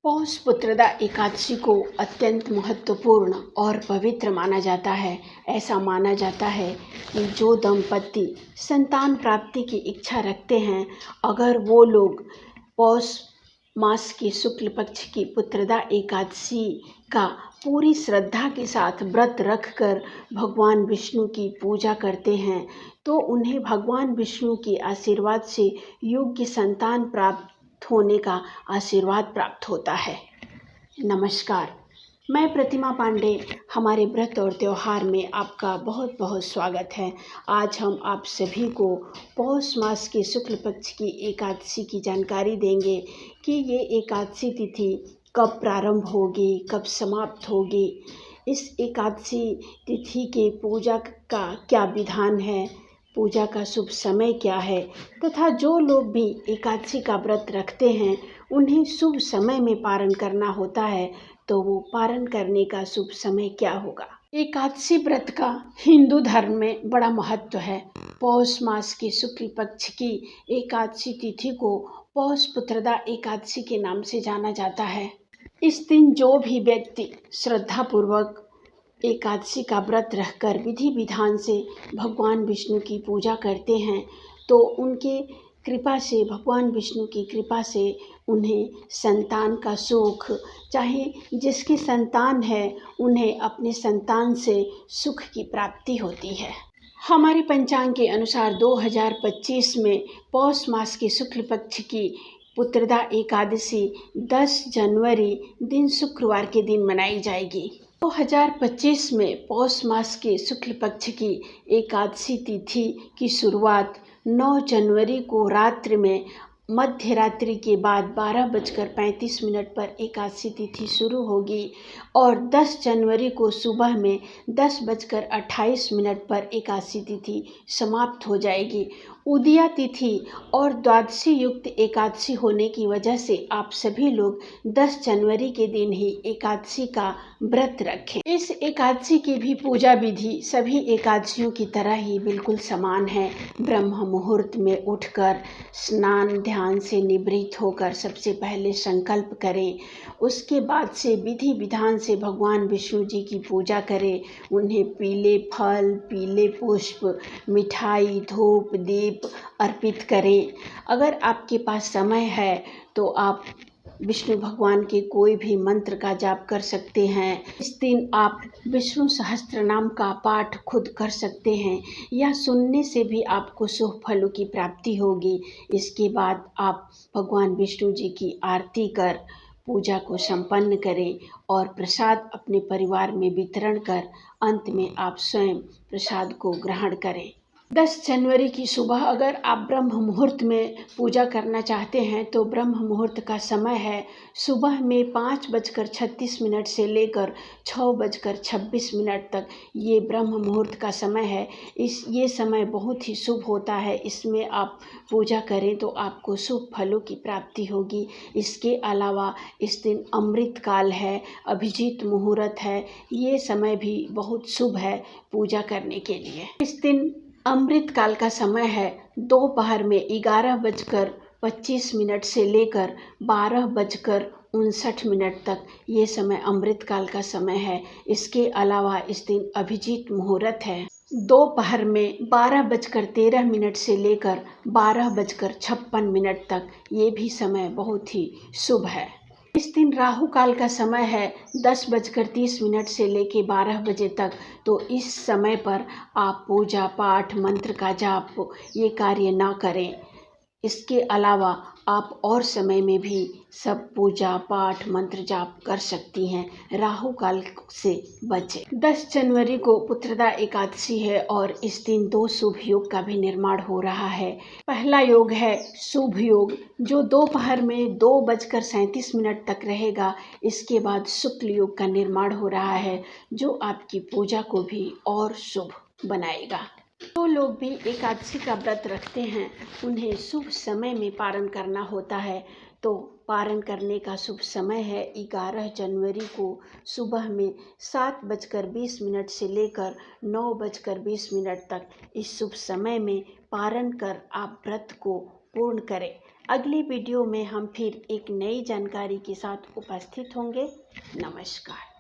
पौष पुत्रदा एकादशी को अत्यंत महत्वपूर्ण और पवित्र माना जाता है। ऐसा माना जाता है कि जो दंपति संतान प्राप्ति की इच्छा रखते हैं, अगर वो लोग पौष मास की शुक्ल पक्ष की पुत्रदा एकादशी का पूरी श्रद्धा के साथ व्रत रखकर भगवान विष्णु की पूजा करते हैं, तो उन्हें भगवान विष्णु के आशीर्वाद से योग्य संतान प्राप्त होने का आशीर्वाद प्राप्त होता है। नमस्कार, मैं प्रतिमा पांडे। हमारे व्रत और त्यौहार में आपका बहुत बहुत स्वागत है। आज हम आप सभी को पौष मास के शुक्ल पक्ष की एकादशी की जानकारी देंगे कि ये एकादशी तिथि कब प्रारंभ होगी, कब समाप्त होगी, इस एकादशी तिथि के पूजा का क्या विधान है, पूजा का शुभ समय क्या है, तथा जो लोग भी एकादशी का व्रत रखते हैं उन्हें शुभ समय में पारण करना होता है, तो वो पारण करने का शुभ समय क्या होगा। एकादशी व्रत का हिंदू धर्म में बड़ा महत्व है। पौष मास के शुक्ल पक्ष की एकादशी तिथि को पौष पुत्रदा एकादशी के नाम से जाना जाता है। इस दिन जो भी व्यक्ति श्रद्धापूर्वक एकादशी का व्रत रखकर विधि विधान से भगवान विष्णु की पूजा करते हैं, तो उनके कृपा से, भगवान विष्णु की कृपा से उन्हें संतान का सुख, चाहे जिसकी संतान है उन्हें अपने संतान से सुख की प्राप्ति होती है। हमारे पंचांग के अनुसार 2025 में पौष मास के शुक्ल पक्ष की पुत्रदा एकादशी 10 जनवरी दिन शुक्रवार के दिन मनाई जाएगी। 2025 में पौष मास के शुक्ल पक्ष की एकादशी तिथि की शुरुआत 9 जनवरी को रात्रि में मध्य रात्रि के बाद 12:35 पर एकादशी तिथि शुरू होगी और 10 जनवरी को सुबह में 10:28 पर एकादशी तिथि समाप्त हो जाएगी। उदया तिथि और द्वादशी युक्त एकादशी होने की वजह से आप सभी लोग 10 जनवरी के दिन ही एकादशी का व्रत रखें। इस एकादशी की भी पूजा विधि सभी एकादशियों की तरह ही बिल्कुल समान है। ब्रह्म मुहूर्त में उठकर स्नान ध्यान से निवृत्त होकर सबसे पहले संकल्प करें, उसके बाद से विधि विधान से भगवान विष्णु जी की पूजा करें, उन्हें पीले फल, पीले पुष्प, मिठाई, धूप, दीप अर्पित करें। अगर आपके पास समय है तो आप विष्णु भगवान के कोई भी मंत्र का जाप कर सकते हैं। इस दिन आप विष्णु सहस्त्र नाम का पाठ खुद कर सकते हैं या सुनने से भी आपको शुभ फलों की प्राप्ति होगी। इसके बाद आप भगवान विष्णु जी की आरती कर पूजा को संपन्न करें और प्रसाद अपने परिवार में वितरण कर अंत में आप स्वयं प्रसाद को ग्रहण करें। 10 जनवरी की सुबह अगर आप ब्रह्म मुहूर्त में पूजा करना चाहते हैं तो ब्रह्म मुहूर्त का समय है सुबह में 5:36 से लेकर 6:26 तक। ये ब्रह्म मुहूर्त का समय है। ये समय बहुत ही शुभ होता है। इसमें आप पूजा करें तो आपको शुभ फलों की प्राप्ति होगी। इसके अलावा इस दिन अमृत काल है, अभिजीत मुहूर्त है। ये समय भी बहुत शुभ है पूजा करने के लिए। इस दिन अमृत काल का समय है दोपहर में 11:25 से लेकर 12:59 तक। ये समय अमृत काल का समय है। इसके अलावा इस दिन अभिजीत मुहूर्त है दोपहर में 12:13 से लेकर 12:56 तक। ये भी समय बहुत ही शुभ है। इस दिन राहु काल का समय है 10:30 से लेके 12 बजे तक। तो इस समय पर आप पूजा पाठ मंत्र का जाप ये कार्य ना करें। इसके अलावा आप और समय में भी सब पूजा पाठ मंत्र जाप कर सकती हैं। राहु काल से बचें। 10 जनवरी को पुत्रदा एकादशी है और इस दिन 2 शुभ योग का भी निर्माण हो रहा है। पहला योग है शुभ योग, जो दोपहर में 2:37 तक रहेगा। इसके बाद शुक्ल योग का निर्माण हो रहा है, जो आपकी पूजा को भी और शुभ बनाएगा। जो लोग भी एकादशी का व्रत रखते हैं उन्हें शुभ समय में पारण करना होता है। तो पारण करने का शुभ समय है 11 जनवरी को सुबह में 7:20 से लेकर 9:20 तक। इस शुभ समय में पारण कर आप व्रत को पूर्ण करें। अगली वीडियो में हम फिर एक नई जानकारी के साथ उपस्थित होंगे। नमस्कार।